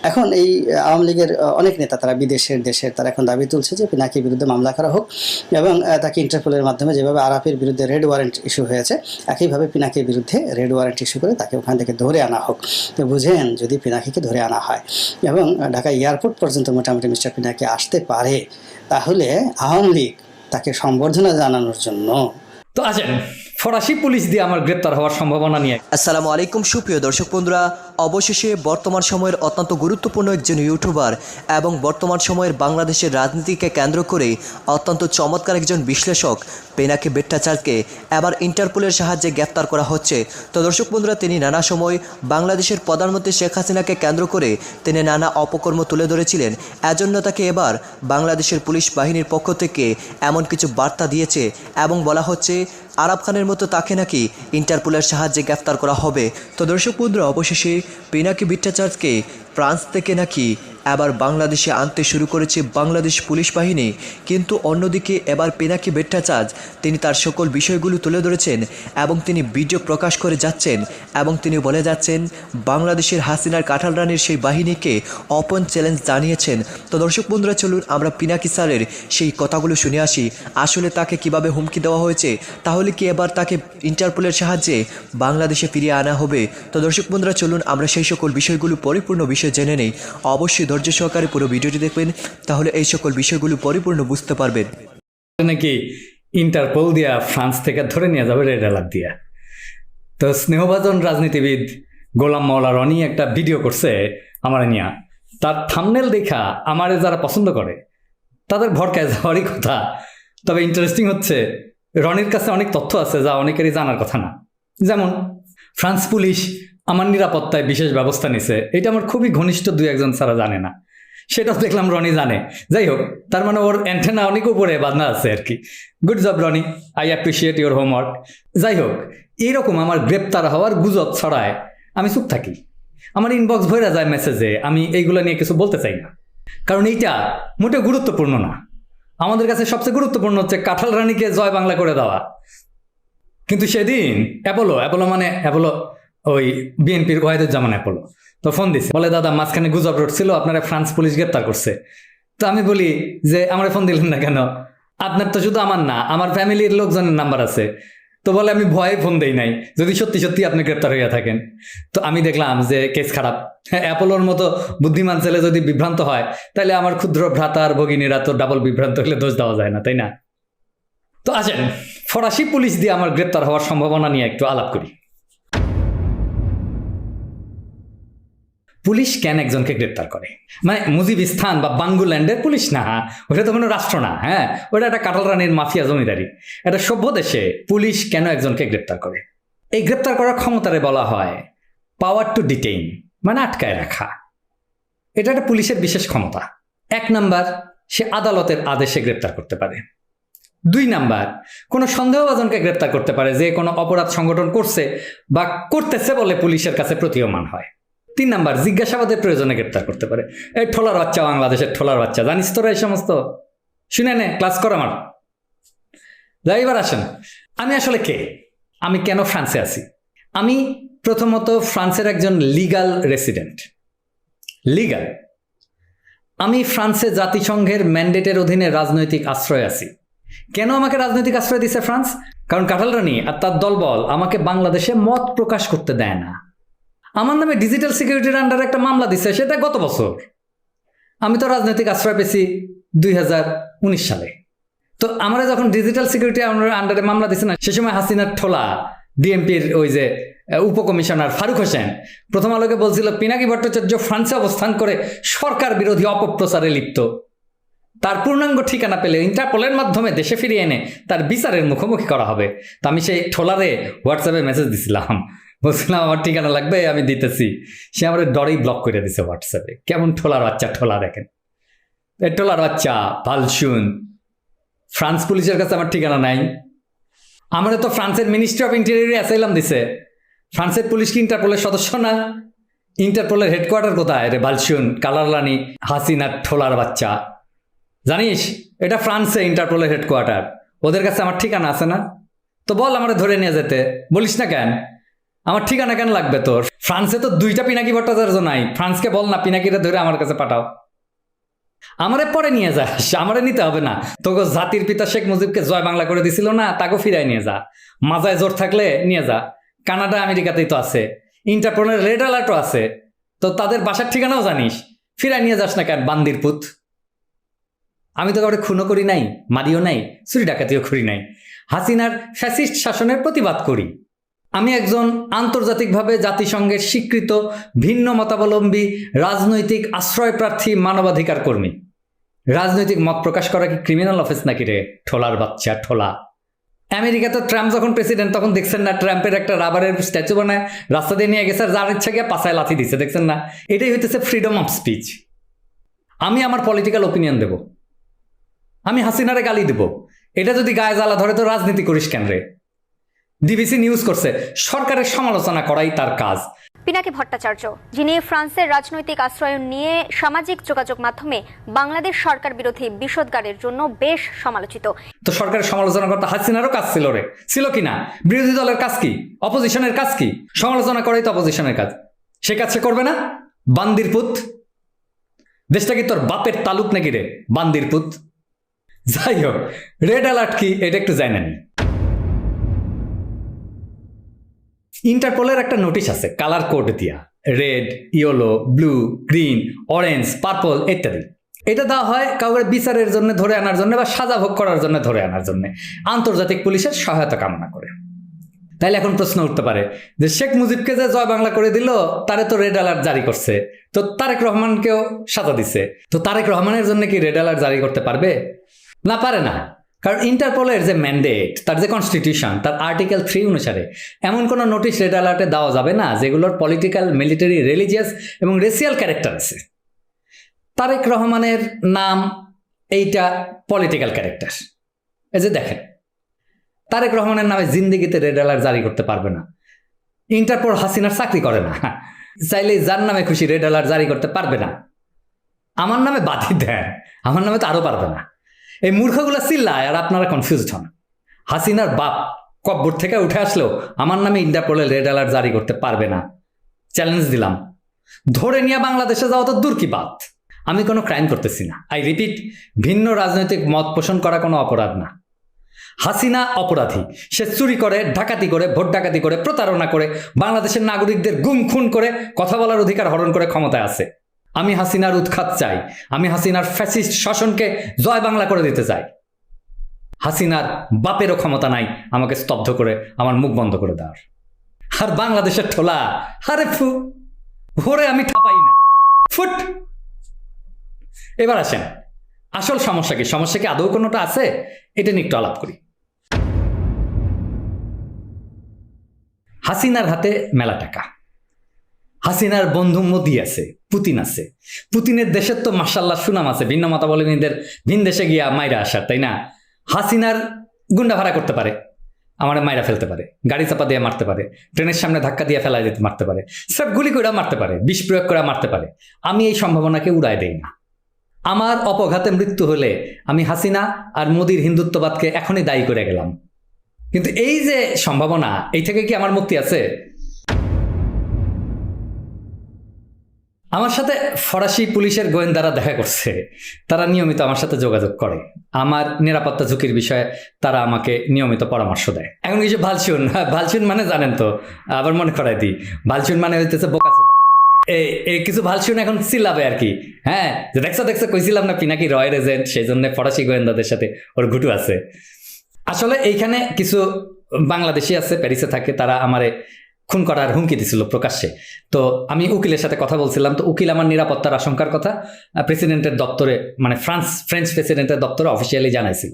এখন এই আওয়ামী লীগের অনেক নেতা তারা বিদেশের দেশের তারা এখন দাবি তুলছে যে পিনাকির বিরুদ্ধে মামলা করা হোক এবং তাকে ইন্টারপোলের মাধ্যমে যেভাবে আরাফের বিরুদ্ধে রেড ওয়ারেন্ট ইস্যু হয়েছে একইভাবে পিনাকির বিরুদ্ধে রেড ওয়ারেন্ট ইস্যু করে তাকে ওখান থেকে ধরে আনা হোক। তো বুঝেন যদি পিনাকিকে ধরে আনা হয় এবং ঢাকা এয়ারপোর্ট পর্যন্ত মোটামুটি মিস্টার পিনাকি আসতে পারে তাহলে আওয়ামী লীগ তাকে সম্বর্ধনা জানানোর জন্য। তো আসেন ফরাসি পুলিশ দিয়ে আমার গ্রেপ্তার হওয়ার সম্ভাবনা নিয়ে। আসসালামু আলাইকুম সুপ্রিয় দর্শক বন্ধুরা, অবশেষে বর্তমান সময়ের অত্যন্ত গুরুত্বপূর্ণ একজন ইউটিউবার এবং বর্তমান সময়ের বাংলাদেশের রাজনীতিকে কেন্দ্র করে অত্যন্ত চমৎকার একজন বিশ্লেষক পিনাকি ভট্টাচার্যকে এবার ইন্টারপোলের সাহায্যে গ্রেপ্তার করা হচ্ছে। তো দর্শক বন্ধুরা, তিনি নানা সময় বাংলাদেশের প্রধানমন্ত্রী শেখ হাসিনাকে কেন্দ্র করে তিনি নানা অপকর্ম তুলে ধরেছিলেন। এজন্য তাকে এবার বাংলাদেশের পুলিশ বাহিনীর পক্ষ থেকে এমন কিছু বার্তা দিয়েছে এবং বলা হচ্ছে আরাফ খানের মতো তাকে নাকি ইন্টারপোলের সাহায্যে গ্রেফতার করা হবে। তো দর্শক বন্ধুরা, অবশেষে পিনাকি ভট্টাচার্যকে ফ্রান্স থেকে নাকি এবার বাংলাদেশে আনতে শুরু করেছে বাংলাদেশ পুলিশ বাহিনী। কিন্তু অন্যদিকে এবার পিনাকি ভট্টাচার্য তিনি তার সকল বিষয়গুলো তুলে ধরেছেন এবং তিনি ভিডিও প্রকাশ করে যাচ্ছেন এবং তিনি বলে যাচ্ছেন বাংলাদেশের হাসিনার কাঁঠাল রানীর সেই বাহিনীকে ওপেন চ্যালেঞ্জ জানিয়েছেন। তো দর্শক বন্ধুরা, চলুন আমরা পিনাকি স্যারের সেই কথাগুলো শুনে আসি। আসলে তাকে কিভাবে হুমকি দেওয়া হয়েছে, তাহলে কি এবার তাকে ইন্টারপোলের সাহায্যে বাংলাদেশে ফিরিয়ে আনা হবে? তো দর্শক বন্ধুরা, চলুন আমরা সেই সকল বিষয়গুলো পরিপূর্ণ বিষয় জেনে নেই। অবশ্যই ধৈর্য সহকারে পুরো ভিডিওটি দেখবেন, তাহলে এই সকল বিষয়গুলো পরিপূর্ণ বুঝতে পারবেন। নাকি ইন্টারপোল দিয়া ফ্রান্স থেকে ধরে নিয়ে যাবে রেড অ্যালার্ট দিয়া। তো স্নেহভাজন রাজনীতিবিদ গোলাম মাওলা রনি একটা ভিডিও করছে আমার নিয়া, তার থাম্বনেল দেখা আমারে যারা পছন্দ করে তাদের ভরকায় যাওয়ারই কথা। তবে ইন্টারেস্টিং হচ্ছে রনির কাছে অনেক তথ্য আছে যা অনেকেরই জানার কথা না। যেমন ফ্রান্স পুলিশ আমার নিরাপত্তায় বিশেষ ব্যবস্থা নিছে, এটা আমার খুবই ঘনিষ্ঠ দুই একজন ছাড়া জানে না, সেটাও দেখলাম রনি জানে। যাই হোক, তার মানে ওর অ্যান্টেনা অনেক উপরে বাঁধা আছে আর কি। Good job Roni, I appreciate your homework. যাই হোক, এইরকম আমার গ্রেপ্তার হওয়ার গুজব ছড়ায় আমি চুপ থাকি, আমার ইনবক্স ভরে যায় মেসেজে, আমি এইগুলো নিয়ে কিছু বলতে চাই না, কারণ এইটা মোটেও গুরুত্বপূর্ণ না। আমাদের কাছে সবচেয়ে গুরুত্বপূর্ণ হচ্ছে কাঁঠাল রানীকে জয় বাংলা করে দেওয়া। কিন্তু সেদিন অ্যাপোলো মানে অ্যাপোলো ওই বিএনপির ওয়াহিদুজ্জামান অ্যাপোলো তো ফোন দিছে, বলে দাদা মাঝখানে গুজব রটছিল আপনারা ফ্রান্স পুলিশ গ্রেপ্তার করছে। তো আমি বলি যে আমার ফোন দিলেন না কেন, আপনার তো শুধু আমার না আমার ফ্যামিলির লোকজনের নাম্বার আছে। তো বলে আমি ভয়ে ফোন দেই নাই, যদি সত্যি সত্যি আপনি গ্রেপ্তার হইয়া থাকেন। তো আমি দেখলাম যে কেস খারাপ। অ্যাপোলোর মতো বুদ্ধিমান ছেলে যদি বিভ্রান্ত হয় তাহলে আমার ক্ষুদ্র ভ্রাতার ভগিনীরা তো ডাবল বিভ্রান্ত হলে দোষ দেওয়া যায় না, তাই না? তো আসেন ফরাসি পুলিশ দিয়ে আমার গ্রেপ্তার হওয়ার সম্ভাবনা নিয়ে একটু আলাপ করি। পুলিশ কেন একজনকে গ্রেপ্তার করে? মানে মুজিবিস্তান বা বাঙ্গুল্যান্ডের পুলিশ না, ওটা তো কোনো রাষ্ট্র না। হ্যাঁ, ওটা একটা কাঁঠাল রানীর মাফিয়া জমিদারি। একটা সভ্য দেশে পুলিশ কেন একজনকে গ্রেপ্তার করে? এই গ্রেপ্তার করার ক্ষমতারে বলা হয় পাওয়ার টু ডিটেইন, মানে আটকায় রাখা। এটা একটা পুলিশের বিশেষ ক্ষমতা। 1 নাম্বার, সে আদালতের আদেশে গ্রেপ্তার করতে পারে। 2 নাম্বার, কোনো সন্দেহভাজনকে গ্রেপ্তার করতে পারে যে কোনো অপরাধ সংগঠন করছে বা করতেছে বলে পুলিশের কাছে প্রতীয়মান হয়। 3 নাম্বার, জিজ্ঞাসাবাদের প্রয়োজনে গ্রেপ্তার করতে পারে। এই ঠোলার বাচ্চা, বাংলাদেশের ঠোলার বাচ্চা, জানিস তোরা এই সমস্ত? শুনে নে, ক্লাস কর আমার। যাই, এবার আসেন আমি আসলে কে, আমি কেন ফ্রান্সে আছি। আমি প্রথমত ফ্রান্সের একজন লিগাল রেসিডেন্ট। লিগাল, আমি ফ্রান্সে জাতিসংঘের ম্যান্ডেটের অধীনে রাজনৈতিক আশ্রয় আছি। কেন আমাকে রাজনৈতিক আশ্রয় দিছে ফ্রান্স? কারণ কাঁঠাল রানী আর তার দলবল আমাকে বাংলাদেশে মত প্রকাশ করতে দেয় না। আমার নামে ডিজিটাল সিকিউরিটির আন্ডারে একটা মামলা দিছে, সেটা গত বছর। আমি তো রাজনৈতিক আশ্রয় পেয়েছি 2019 সালে। তো আমরা যখন ডিজিটাল সিকিউরিটি আন্ডারে মামলা দিছে না, সে সময় হাসিনার ঠোলা ডিএমপির ওই যে উপকমিশনার ফারুক হোসেন প্রথম আলোকে বলছিল পিনাকি ভট্টাচার্য ফ্রান্সে অবস্থান করে সরকার বিরোধী অপপ্রচারে লিপ্ত। তার পূর্ণাঙ্গ ঠিকানা পেলে ইন্টারপোলের মাধ্যমে দেশে ফিরিয়ে এনে তার বিচারের মুখোমুখি করা হবে। তো আমি সেই ঠোলারে হোয়াটসঅ্যাপে মেসেজ দিছিলাম, বলছিলাম আমার ঠিকানা লাগবে, আমি দিতেছি। সে আমার ডরেই ব্লক করে দিছে হোয়াটসঅ্যাপে। কেমন ঠোলার বাচ্চা, ঠোলা দেখেন, এই ঠোলার বাচ্চা ভালসুন। ফ্রান্স পুলিশের কাছে আমার ঠিকানা নাই। আমার তো ফ্রান্সের মিনিস্ট্রি অফ ইন্টেরিয়র অ্যাসাইলাম দিছে। ফ্রান্সের পুলিশ কি ইন্টারপোলের সদস্য না? ইন্টারপোলের হেডকোয়ার্টার কোথায় রে ভালসুন, কালারলানি হাসিনার ঠোলার বাচ্চা? জানিস এটা ফ্রান্সে ইন্টারপোলের হেডকোয়ার্টার, ওদের কাছে আমার ঠিকানা আছে না? তো বল আমারে ধরে নিয়ে যেতে, বলিস না কেন? আমার ঠিকানা কেন লাগবে তোর? ফ্রান্সে তো 2টা পিনাকি ভট্টাচার্য নাই, ফ্রান্সকে বল না পিনাকিটা ধরে আমার কাছে পাঠাও। আমারে পরে নিয়ে যাস, আমারে নিতে হবে না। তোকে জাতির পিতা শেখ মুজিবকে জয় বাংলা করে দিছিল না, তাকে ফিরাই নিয়ে যা। মাজায় জোর থাকলে নিয়ে যা। কানাডা আমেরিকাতেই তো আছে, ইন্টারপোলের রেড অ্যালার্টও আছে, তো তাদের বাসার ঠিকানাও জানিস। ফিরাই নিয়ে যাস না কেন বান্দির পুত? আমি তো কাউকে খুনও করি নাই, মারিও নাই, চুরি ডাকাতিও করি নাই। হাসিনার ফ্যাসিস্ট শাসনের প্রতিবাদ করি। আমি একজন আন্তর্জাতিকভাবে জাতিসংঘের স্বীকৃত ভিন্ন মতাবলম্বী রাজনৈতিক আশ্রয় প্রার্থী মানবাধিকার কর্মী। রাজনৈতিক মত প্রকাশ করা কি ক্রিমিনাল অফেন্স নাকি রে? ঠোলার বাচ্চা ঠোলা। আমেরিকাতে ট্রাম্প যখন প্রেসিডেন্ট তখন দেখছেন না, ট্রাম্পের একটা রাবারের স্ট্যাচু বানায় রাস্তা দিয়ে নিয়ে গেছে, আর যার ইচ্ছা গিয়ে পাছায় লাথি দিচ্ছে, দেখছেন না? এটাই হইতেছে ফ্রিডম অফ স্পিচ। আমি আমার পলিটিক্যাল ওপিনিয়ন দেব, আমি হাসিনারে গালি দেব, এটা যদি গায়ে জ্বালা ধরে তো রাজনীতি করিস কেন রে? ডিবিসি নিউজ করছে সরকারের সমালোচনা করাই তার কাজ। পিনাকি ভট্টাচার্য, যিনি ফ্রান্সের রাজনৈতিক আশ্রয় নিয়ে সামাজিক যোগাযোগ মাধ্যমে বাংলাদেশ সরকার বিরোধী বিষোদগারের জন্য বেশ সমালোচিত। তো সরকারের সমালোচনা করতে হাসিনারও কাজ ছিল রে, ছিল কিনা? বিরোধী দলের কাজ কি? অপোজিশনের কাজ কি? সমালোচনা করাই তো অপোজিশনের কাজ। সে কাজ সে করবে না? বান্দির পুত। দেশটা কি তোর বাপের তালুক নাকি রে বান্দির পুত? যাই হোক, রেড অ্যালার্ট কি এটা একটু জানি না। ইন্টারপোলের একটা নোটিশ আছে কালার কোড দিয়া, red, yellow, blue, green, orange, purple ইত্যাদি। এটা দেওয়া হয় কাউকে বিচারের জন্য ধরে আনার জন্য বা সাজা ভোগ করার জন্য ধরে আনার জন্য, আন্তর্জাতিক পুলিশের সহায়তা কামনা করে। তাইলে এখন প্রশ্ন উঠতে পারে যে শেখ মুজিবকে যে জয় বাংলা করে দিল তারে তো রেড অ্যালার্ট জারি করছে, তো তারেক রহমানকেও সাজা দিছে, তো তারেক রহমানের জন্য কি রেড অ্যালার্ট জারি করতে পারবে? না, পারে না। কারণ ইন্টারপোলের যে ম্যান্ডেট, তার যে কনস্টিটিউশন, তার আর্টিকেল 3 অনুসারে এমন কোনো নোটিশ রেড অ্যালার্টে দেওয়া যাবে না যেগুলোর পলিটিক্যাল, মিলিটারি, রিলিজিয়াস এবং রেসিয়াল ক্যারেক্টার আছে। তারেক রহমানের নাম এইটা পলিটিক্যাল ক্যারেক্টার। এই যে দেখেন, তারেক রহমানের নামে জিন্দিগিতে রেড অ্যালার্ট জারি করতে পারবে না। ইন্টারপোল হাসিনার চাকরি করে না, চাইলে যার নামে খুশি রেড অ্যালার্ট জারি করতে পারবে না। আমার নামে বাধি দেন, আমার নামে তো আরো পারবে না। এই মূর্খগুলো চিল্লায় আর আপনারা কনফিউজড হন। হাসিনার বাপ কব্বর থেকে উঠে আসলেও আমার নামে ইন্টারপোলে রেড অ্যালার্ট জারি করতে পারবে না। চ্যালেঞ্জ দিলাম। ধরে নিয়ে বাংলাদেশে যাওয়া তো দূর কি বাত। আমি কোনো ক্রাইম করতেছি না। আই রিপিট, ভিন্ন রাজনৈতিক মত পোষণ করা কোনো অপরাধ না। হাসিনা অপরাধী। সে চুরি করে, ডাকাতি করে, ভোট ডাকাতি করে, প্রতারণা করে, বাংলাদেশের নাগরিকদের গুম খুন করে, কথা বলার অধিকার হরণ করে ক্ষমতায় আছে। আমি হাসিনার উৎখাত চাই। আমি হাসিনার ফ্যাসিস্ট শাসনকে জয় বাংলা করে দিতে চাই। হাসিনার বাপেরও ক্ষমতা নাই আমাকে স্তব্ধ করে আমার মুখ বন্ধ করে দেওয়ার। আর বাংলাদেশের ঠোলা, আরে ফু, ভোরে আমি ঠাপাই না, ফুট। এবার আসেন, আসল সমস্যা কি? সমস্যা কি আদৌ কোনোটা আছে? এটা নিয়ে একটু আলাপ করি। হাসিনার হাতে মেলা টাকা। হাসিনার বন্ধু মোদি আছে, পুতিন আছে। পুতিনের দেশের তো মাশাআল্লাহ সুনাম আছে, ভিন্ন মতাবলম্বীদের ভিন দেশে গিয়া মাইরা আসার, তাই না? হাসিনার গুন্ডা ভাড়া করতে পারে, আমার মাইরা ফেলতে পারে, গাড়ি চাপা দিয়ে মারতে পারে, ট্রেনের সামনে ধাক্কা দিয়ে ফেলাই দিতে মারতে পারে, সব গুলি করে মারতে পারে, বিষ প্রয়োগ করে মারতে পারে। আমি এই সম্ভাবনাকে উড়ায় দেই না। আমার অপঘাতে মৃত্যু হলে আমি হাসিনা আর মোদির হিন্দুত্ববাদকে এখনই দায়ী করে গেলাম। কিন্তু এই যে সম্ভাবনা, এই থেকে কি আমার মুক্তি আছে? আমার সাথে ফরাসি পুলিশের গোয়েন্দারা দেখা করছে, তারা নিয়মিত আমার সাথে যোগাযোগ করে, আমার নিরাপত্তা ঝুঁকির বিষয়ে তারা আমাকে নিয়মিত পরামর্শ দেয়। এখন কিছু ভালচুন, ভালচুন মানে জানেন তো, আবার মনে করাই দিই, ভালচুন মানে হইতেছে বোকাচোদা। এই কিছু ভালচুন এখন চিল্লাবে আর কি, হ্যাঁ, যে দেখছো দেখছো কইছিলাম না পিনাকি রয়ের এজেন্ট, সেই জন্য ফরাসি গোয়েন্দাদের সাথে ওর ঘুটু আছে। আসলে এইখানে কিছু বাংলাদেশি আছে, প্যারিসে থাকে, তারা আমারে খুন করার হুমকি দিছিল প্রকাশ্যে। তো আমি উকিলের সাথে কথা বলছিলাম, তো উকিল আমার নিরাপত্তার আশঙ্কার কথা প্রেসিডেন্টের দপ্তরে, মানে ফ্রেঞ্চ প্রেসিডেন্টের দপ্তরে অফিসিয়ালি জানাইছিল।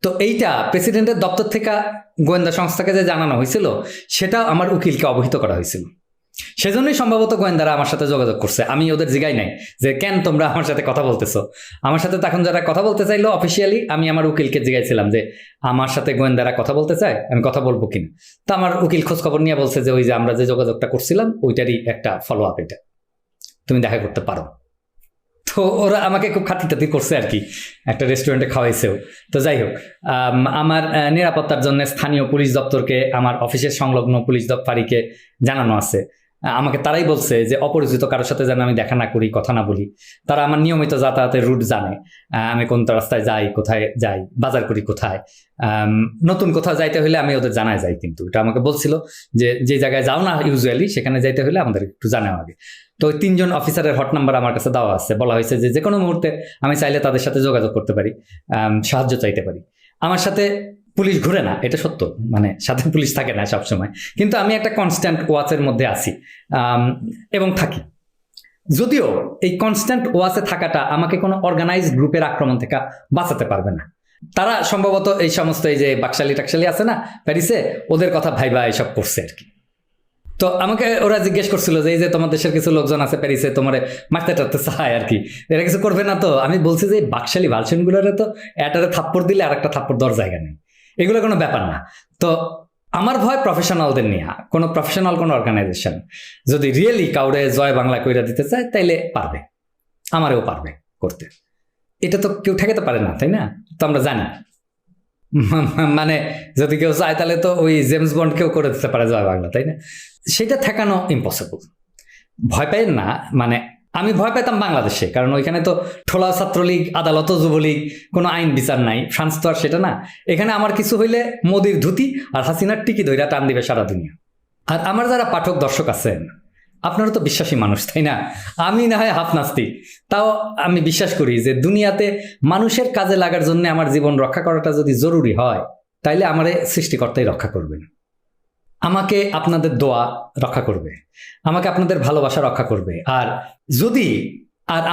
তো এইটা প্রেসিডেন্টের দপ্তর থেকে গোয়েন্দা সংস্থাকে যে জানানো হয়েছিল সেটা আমার উকিলকে অবহিত করা হয়েছিল। সেজন্যই সম্ভবত গোয়েন্দারা আমার সাথে যোগাযোগ করছে। আমি ওদের জিগাই নাই যে কেন তোমরা আমার সাথে কথা বলতেছো। আমার সাথে তখন যারা কথা বলতে চাইলো অফিসিয়ালি, আমি আমার উকিলকে জিগাইছিলাম যে আমার সাথে গোয়েন্দারা কথা বলতে চায়, আমি কথা বলবো কিনা। তো আমার উকিল খোঁজ খবর নিয়ে বলছে যে ওই যে আমরা যে যোগাযোগটা করছিলাম ওইটারই একটা ফলো আপ, এটা তুমি দেখা করতে পারো। তো তো ওরা আমাকে খুব খাতির টাতির করছে আর কি, একটা রেস্টুরেন্টে খাওয়াইছেও। তো যাই হোক, আমার নিরাপত্তার জন্য স্থানীয় পুলিশ দপ্তরকে, আমার অফিসের সংলগ্ন পুলিশ ফাঁড়িকে জানানো আছে। আমাকে তারাই বলছে যে অপরিচিত কারোর সাথে যেন আমি দেখা না করি, কথা না বলি। তারা আমার নিয়মিত যাতায়াতের রুট জানে, আমি কোন রাস্তায় যাই, কোথায় যাই, বাজার করি কোথায়। নতুন কোথাও যাইতে হলে আমি ওদের জানায় যাই, কিন্তু এটা আমাকে বলছিল যে যে জায়গায় যাও না ইউজুয়ালি সেখানে যাইতে হলে আমাদের একটু জানাও আগে। তো ওই 3 জন অফিসারের হট নাম্বার আমার কাছে দেওয়া আছে, বলা হয়েছে যে যে কোনো মুহূর্তে আমি চাইলে তাদের সাথে যোগাযোগ করতে পারি, সাহায্য চাইতে পারি। আমার সাথে পুলিশ ঘুরে না, এটা সত্য, মানে সাথে পুলিশ থাকে না সবসময়, কিন্তু আমি একটা কনস্ট্যান্ট ওয়াচের মধ্যে আছি এবং থাকি। যদিও এই কনস্ট্যান্ট ওয়াচে থাকাটা আমাকে কোনো অর্গানাইজড গ্রুপের আক্রমণ থেকে বাঁচাতে পারবে না। তারা সম্ভবত এই সমস্ত এই যে বাকশালী টাকশালি আছে না প্যারিসে, ওদের কথা ভাইবা এসব করছে আর কি। তো আমাকে ওরা জিজ্ঞেস করছিল যে এই যে তোমার দেশের কিছু লোকজন আছে প্যারিসে, তোমার মারতে টারতে চায় আর কি, এরা কিছু করবে না তো? আমি বলছি যে বাকশালী ভার্সনগুলোরে তো এটারে থাপ্পড় দিলে আর একটা থাপ্পড় দেওয়ার জায়গা নেই, এগুলো কোনো ব্যাপার না। তো আমার ভয় প্রফেশনালদের নিয়ে, কোনো প্রফেশনাল কোনো অর্গানাইজেশন যদি রিয়েলি কাউরে জয় বাংলা কইরা দিতে চায় তাইলে পারবে, আমারও পারবে করতে। এটা তো কেউ ঠেকাতে পারে না, তাই না? তো আমরা জানি, মানে যদি কেউ চায় তাহলে তো ওই জেমস বন্ড কেউ করে দিতে পারে জয় বাংলা, তাই না? সেটা ঠেকানো ইম্পসিবল। ভয় পাই না, মানে আমি ভয় পেতাম বাংলাদেশে, কারণ ওইখানে তো ঠোলা ছাত্রলীগ, আদালত, যুবলীগ, কোনো আইন বিচার নাই। ফ্রান্স তো আর সেটা না। এখানে আমার কিছু হইলে মোদির ধুতি আর হাসিনার টিকি ধইরা টান দিবে সারা দুনিয়া। আর আমার যারা পাঠক দর্শক আছেন, আপনারা তো বিশ্বাসী মানুষ, তাই না? আমি না হয় হাফ নাস্তিক, তাও আমি বিশ্বাস করি যে দুনিয়াতে মানুষের কাজে লাগার জন্য আমার জীবন রক্ষা করাটা যদি জরুরি হয়, তাইলে আমারে সৃষ্টিকর্তাই রক্ষা করবেন। আমাকে আপনাদের দোয়া রক্ষা করবে, আমাকে আপনাদের ভালোবাসা রক্ষা করবে। আর যদি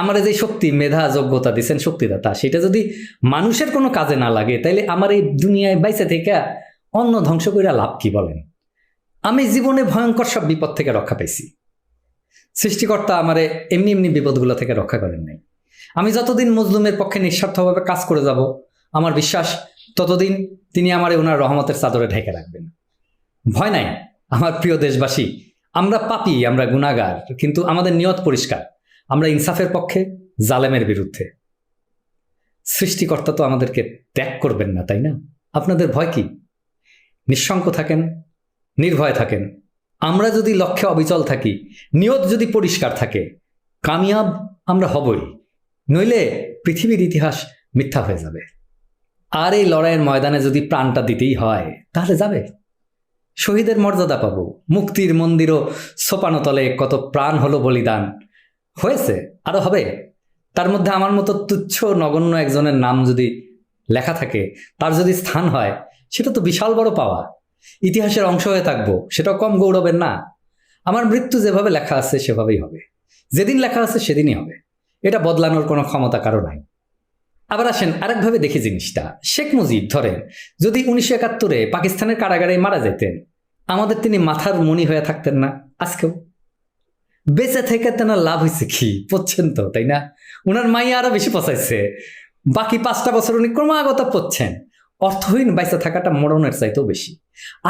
আমার যে শক্তি, মেধা, যোগ্যতা দিচ্ছেন শক্তিদাতা, সেটা যদি মানুষের কোনো কাজে না লাগে, তাইলে আমার এই দুনিয়ায় বাইসে থেকে অন্য ধ্বংস করে লাভ কি বলেন? আমি জীবনে ভয়ঙ্কর সব বিপদ থেকে রক্ষা পাইছি, সৃষ্টিকর্তা আমারে এমনি এমনি বিপদগুলো থেকে রক্ষা করেন নাই। আমি যতদিন মজলুমের পক্ষে নিঃস্বার্থভাবে কাজ করে যাব, আমার বিশ্বাস ততদিন তিনি আমারে ওনার রহমতের চাদরে ঢেকে রাখবেন। ভয় নাই আমার প্রিয় দেশবাসী, আমরা পাপী, আমরা গুনাহগার, কিন্তু আমাদের নিয়ত পরিষ্কার, আমরা ইনসাফের পক্ষে, জালেমের বিরুদ্ধে। সৃষ্টিকর্তা তো আমাদেরকে ত্যাগ করবেন না, তাই না? আপনাদের ভয় কি? নিঃশঙ্ক থাকেন, নির্ভয় থাকেন। আমরা যদি লক্ষ্যে অবিচল থাকি, নিয়ত যদি পরিষ্কার থাকে, কামিয়াব আমরা হবই, নইলে পৃথিবীর ইতিহাস মিথ্যা হয়ে যাবে। আর এই লড়াইয়ের ময়দানে যদি প্রাণটা দিতেই হয়, তাহলে যাবে, শহীদের মর্যাদা পাবো। মুক্তির মন্দিরও সোপানতলে কত প্রাণ হলো বলিদান, হয়েছে, আরো হবে। তার মধ্যে আমার মতো তুচ্ছ নগণ্য একজনের নাম যদি লেখা থাকে, তার যদি স্থান হয়, সেটা তো বিশাল বড় পাওয়া। ইতিহাসের অংশ হয়ে থাকবো, সেটাও কম গৌরবের না। আমার মৃত্যু যেভাবে লেখা আছে সেভাবেই হবে, যেদিন লেখা আছে সেদিনই হবে, এটা বদলানোর কোনো ক্ষমতা কারো নাই। আবার আসেন আরেকভাবে দেখি জিনিসটা। শেখ মুজিব ধরেন যদি 1971-এ পাকিস্তানের কারাগারে মারা যেতেন, আমাদের তিনি মাথার মণি হয়ে থাকতেন না আজকেও? বেঁচে থেকে তেনার লাভ হয়েছে কি? পড়ছেন তো, তাই না? ওনার মাইয়া আরো বেশি পচাইছে, বাকি 5টা বছর উনি ক্রমাগত পড়ছেন। অর্থহীন বাইসে থাকাটা মরণের চাইতেও বেশি।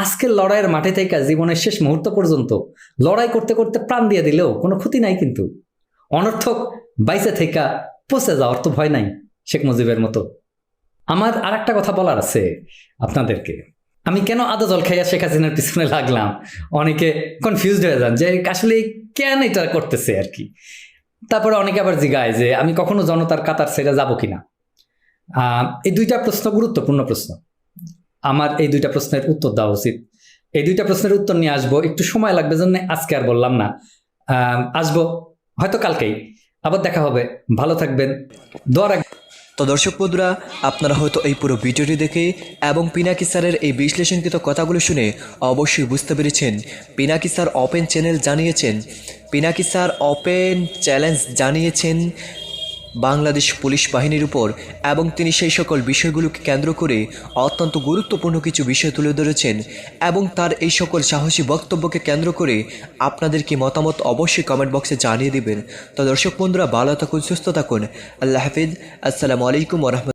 আজকের লড়াইয়ের মাঠে থেকে জীবনের শেষ মুহূর্ত পর্যন্ত লড়াই করতে করতে প্রাণ দিয়ে দিলেও কোনো ক্ষতি নাই, কিন্তু অনর্থক বাইসে থেকে পচে যাওয়ার তো ভয় নাই শেখ মুজিবের মতো। আমার আর একটা কথা বলার আছে আপনাদেরকে। আমি কেন আদা জল খাইয়া শেখ হাসিনার পিছনে লাগলাম, অনেকে কনফিউজড হয়ে যান যে আসলে কেন এটা করতেছে আর কি। তারপরে অনেকে আবার জিগায় যে আমি কখনো জনতার কাতার ছেড়ে যাব কিনা। এই 2টা প্রশ্ন গুরুত্বপূর্ণ প্রশ্ন, আমার এই 2টা প্রশ্নের উত্তর দেওয়া উচিত। এই 2টা প্রশ্নের উত্তর নিয়ে আসবো, একটু সময় লাগবে জন্য আজকে আর বললাম না, আসবো হয়তো কালকেই। আবার দেখা হবে, ভালো থাকবেন, দোয়া রাখবেন। তো দর্শক বন্ধুরা, আপনারা হয়তো এই পুরো ভিডিওটি দেখে এবং পিনাকি স্যারের এই বিশ্লেষণকৃত কথাগুলো শুনে অবশ্যই বুঝতে পেরেছেন পিনাকি স্যার ওপেন চ্যালেঞ্জ জানিয়েছেন বাংলাদেশ পুলিশ বাহিনীর উপর, এবং তিনি সেই সকল বিষয়গুলোকে কেন্দ্র করে অত্যন্ত গুরুত্বপূর্ণ কিছু বিষয় তুলে ধরেছেন, এবং তার এই সকল সাহসী বক্তব্যকে কেন্দ্র করে আপনাদের কি মতামত অবশ্যই কমেন্ট বক্সে জানিয়ে দিবেন। তো দর্শক বন্ধুরা, ভালো থাকুন, সুস্থ থাকুন, আল্লাহ হাফিজ, আসসালামু আলাইকুম ওয়া রাহমাতুল্লাহ।